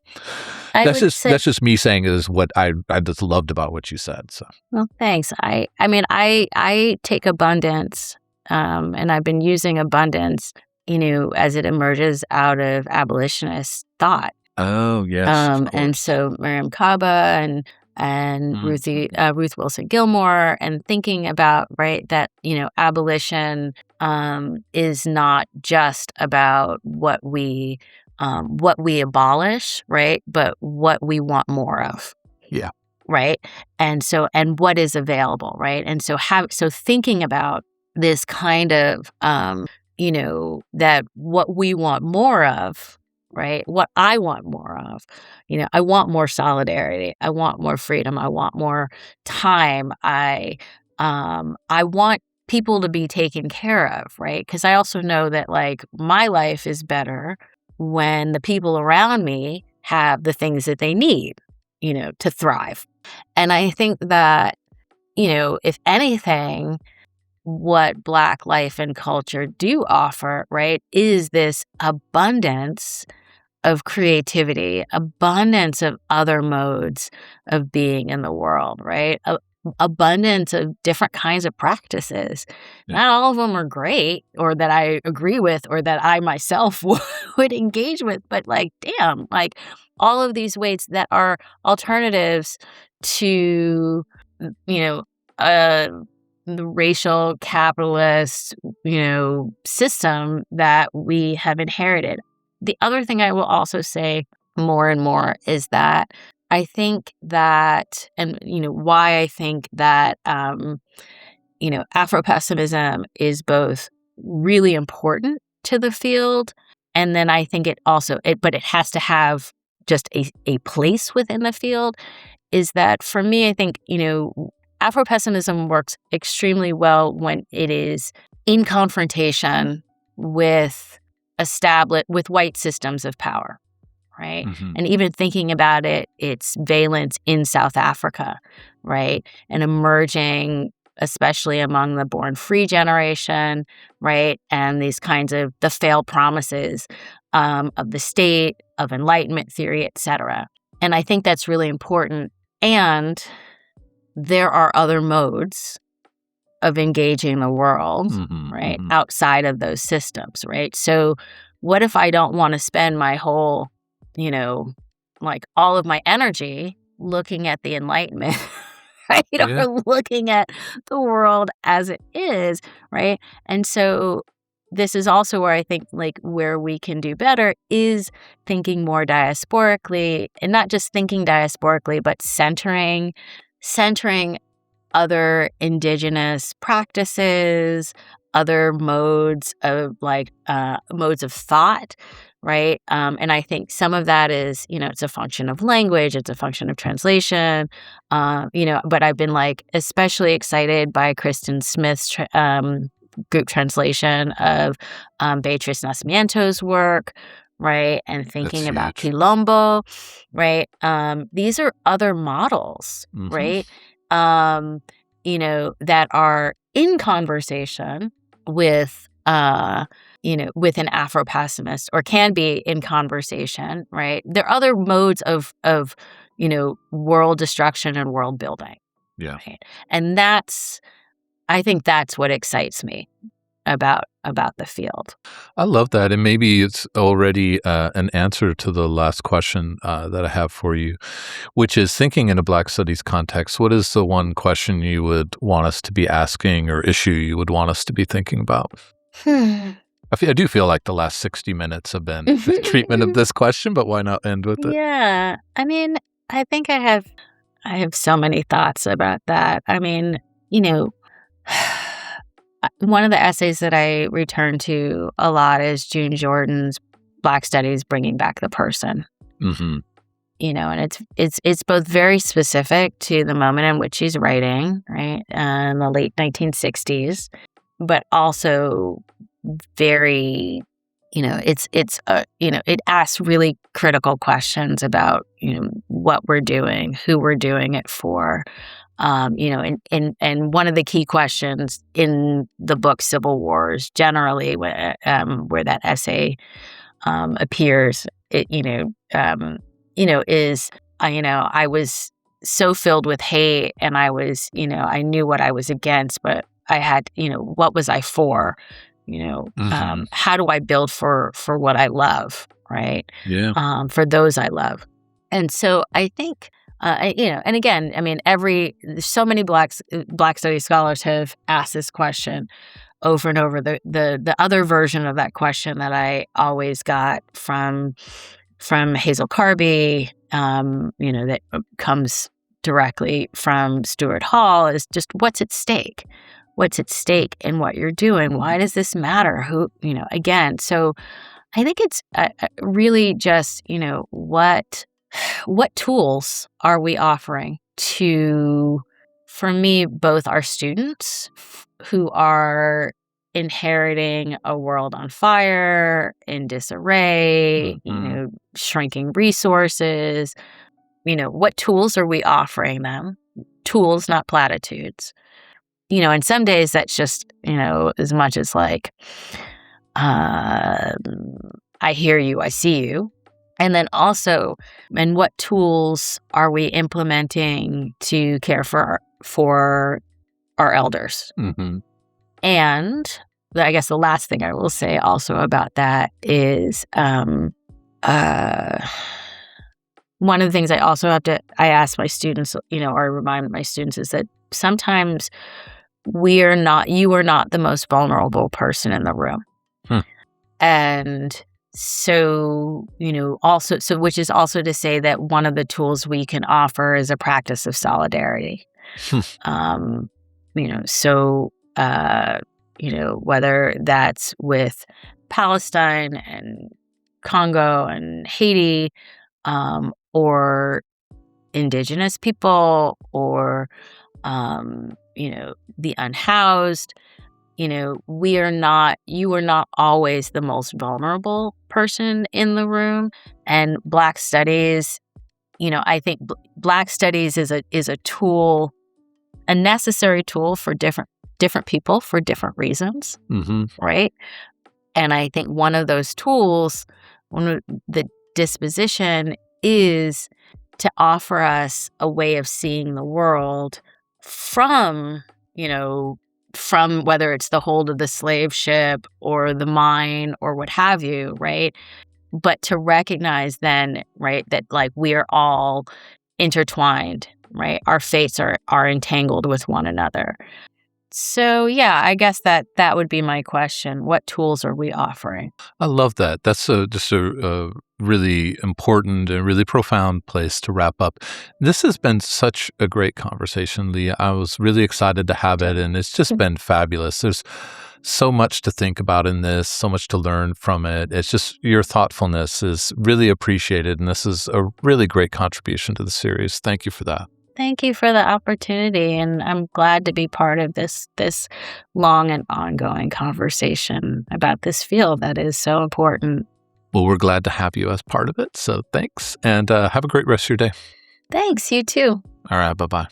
I that's would just say, that's just me saying is what I just loved about what you said. So well, thanks. I mean, I take abundance, and I've been using abundance, as it emerges out of abolitionist thought. oh yes, of And course. so Miriam Kaba and Mhm. Ruth Wilson Gilmore, and thinking about, right, that, abolition is not just about what we abolish, right, but what we want more of, Yeah. right? And what is available, right? And so thinking about this kind of, that what we want more of, right? What I want more of, I want more solidarity. I want more freedom. I want more time. I want people to be taken care of, right? Because I also know that, like, my life is better when the people around me have the things that they need, to thrive. And I think that, if anything, what Black life and culture do offer, right, is this abundance of creativity, abundance of other modes of being in the world, right? Abundance of different kinds of practices. Yeah. Not all of them are great or that I agree with or that I myself would engage with, but, like, damn, like, all of these ways that are alternatives to, you know, uh, the racial capitalist, system that we have inherited. The other thing I will also say more and more is that I think that, and, why I think that, Afro-pessimism is both really important to the field, and then I think but it has to have just a place within the field, is that for me, I think, Afro-pessimism works extremely well when it is in confrontation with with white systems of power, right? Hmm. And even thinking about its valence in South Africa, right? And emerging especially among the born free generation, right? And these kinds of the failed promises of the state, of Enlightenment theory, et cetera. And I think that's really important. And there are other modes of engaging the world, right, outside of those systems, right? So what if I don't want to spend my whole, like all of my energy looking at the Enlightenment, right? Yeah. Or looking at the world as it is, right? And so this is also where I think like where we can do better is thinking more diasporically, and not just thinking diasporically, but centering other indigenous practices, other modes of thought, right? And I think some of that is, it's a function of language, it's a function of translation, but I've been like especially excited by Kristen Smith's group translation of Beatriz Nacimiento's work, right? And thinking about Quilombo, right? These are other models, right? That are in conversation with, with an Afro-pessimist, or can be in conversation, right? There are other modes of world destruction and world building. Yeah. Right? And I think that's what excites me about the field. I love that. And maybe it's already an answer to the last question that I have for you, which is thinking in a Black Studies context, what is the one question you would want us to be asking, or issue you would want us to be thinking about? I do feel like the last 60 minutes have been the treatment of this question, but why not end with it? Yeah. I mean, I think I have so many thoughts about that. I mean, one of the essays that I return to a lot is June Jordan's Black Studies, Bringing Back the Person. And it's both very specific to the moment in which she's writing, right, in the late 1960s, but also very, it asks really critical questions about, what we're doing, who we're doing it for. And one of the key questions in the book Civil Wars, generally, where that essay appears, is I was so filled with hate, and I was, I knew what I was against, but I had, what was I for? How do I build for what I love, right? Yeah. For those I love, and so I think. And again, I mean, so many Black Studies scholars have asked this question over and over. The other version of that question that I always got from Hazel Carby, that comes directly from Stuart Hall, is just what's at stake? What's at stake in what you're doing? Why does this matter? Again, so I think it's really just, what tools are we offering to, for me, both our students who are inheriting a world on fire, in disarray, shrinking resources, what tools are we offering them? Tools, not platitudes. And some days that's just, as much as like, I hear you, I see you. And then also, and what tools are we implementing to care for our elders? And I guess the last thing I will say also about that is one of the things I ask my students, or remind my students, is that sometimes you are not the most vulnerable person in the room. And so, which is also to say that one of the tools we can offer is a practice of solidarity. Whether that's with Palestine and Congo and Haiti, or indigenous people, or, the unhoused. You are not always the most vulnerable person in the room. And Black Studies, I think Black Studies is a tool, a necessary tool for different people for different reasons, Mm-hmm. right? And I think one of those tools, the disposition, is to offer us a way of seeing the world from, from whether it's the hold of the slave ship or the mine or what have you, right? But to recognize then, right, that like we are all intertwined, right? Our fates are entangled with one another. So yeah, I guess that would be my question. What tools are we offering? I love that. That's just a really important and really profound place to wrap up. This has been such a great conversation, Leigh. I was really excited to have it, and it's just been fabulous. There's so much to think about in this, so much to learn from it. It's just your thoughtfulness is really appreciated, and this is a really great contribution to the series. Thank you for that. Thank you for the opportunity, and I'm glad to be part of this long and ongoing conversation about this field that is so important. Well, we're glad to have you as part of it, so thanks, and have a great rest of your day. Thanks, you too. All right, bye-bye.